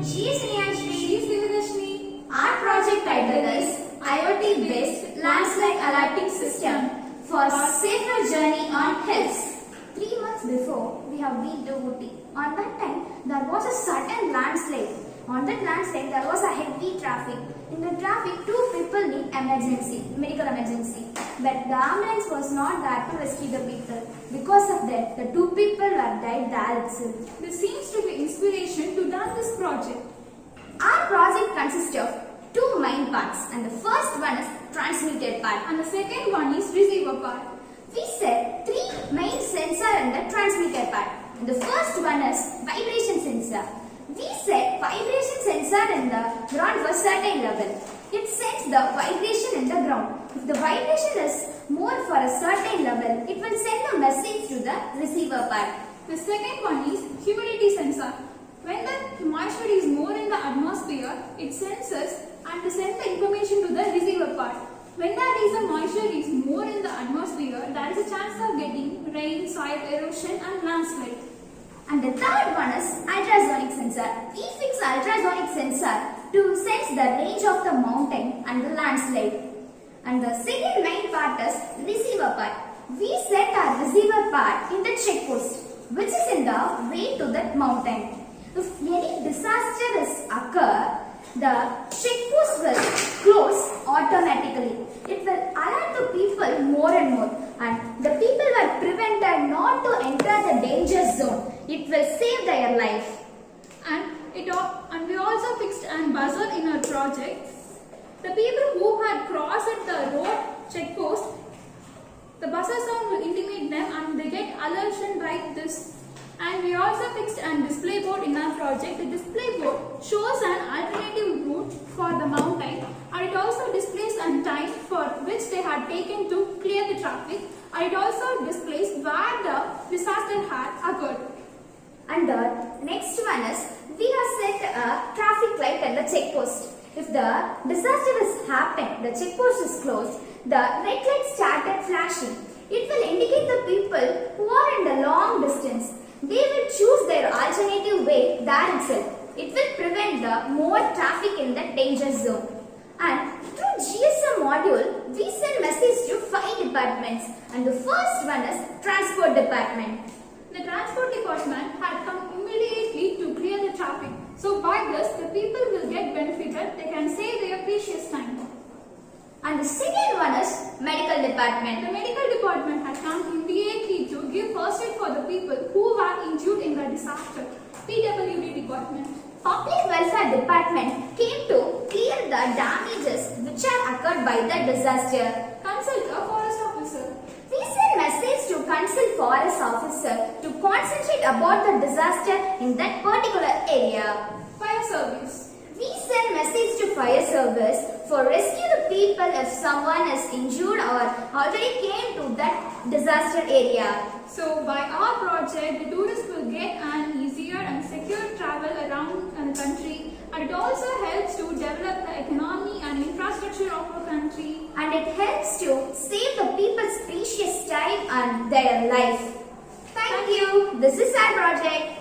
She is Niyashri. She is Divadashni. Our project title is IoT-based landslide alerting system for safer journey on hills. 3 months before, we have been to Ooty. On that time, there was a sudden landslide. On that landslide, there was a heavy traffic. In the traffic, 2 people need medical emergency. But the ambulance was not there to rescue the people. Because of that, the 2 people were died there itself. This seems to be inspiration to run this project. Our project consists of 2 main parts, and the first one is transmitter part And the second one is receiver part. We set 3 main sensor in the transmitter part. And the first one is vibration sensor. We set vibration sensor in the ground for certain level. It sends the vibration in the ground. If the vibration is more for a certain level, it will send a message to the receiver part. The second one is humidity sensor. When the moisture is more in the atmosphere, it senses and sends the information to the receiver part. When there is a moisture is more in the atmosphere, there is a chance of getting rain, soil erosion and landslide. And the third one is ultrasonic sensor. We fix ultrasonic sensor to sense the range of the mountain and the landslide. And the second main part is receiver part. We set our receiver part in the check post, which is in the way to that mountain. If any disaster is occur, the check post will close automatically. It will alert the people more and more, and the people were prevented not to enter the danger zone. It will save their life. And we also fixed a buzzer in our project. The people who had crossed the road check post, the buzzer sound will intimate them and they get alertion like this. And we also fixed a display board in our project. The display board shows an alternative route for the mountain, and it also displays a time for which they had taken to clear the traffic, and it also displays where the disaster had occurred. And the next one is we have set a traffic light at the check post. If the disaster has happened, the check post is closed, the red light started flashing. It will indicate the people who are in the long distance. They will choose their alternative way there itself. It will prevent the more traffic in the danger zone. And through GSM module, we send message to 5 departments. And the first one is transport department. The transport department had come immediately to clear the traffic. So by this, the people will get benefited. They can save their precious time. And the second one is medical department. The medical department had come immediately to give first aid for the people who were injured in the disaster. PWD department. Public welfare department came to clear the damages which are occurred by the disaster. Consult a forest officer. We send message to consult forest officer to concentrate about the disaster in that particular area. Fire service. We send message to fire service for rescue the people if someone is injured or already came to that disaster area. So by our project, the tourists will get an easier and secure travel around the country, and it also helps to develop the economy and infrastructure of our country. And it helps to save the people's precious time and their life. Thank you. This is our project.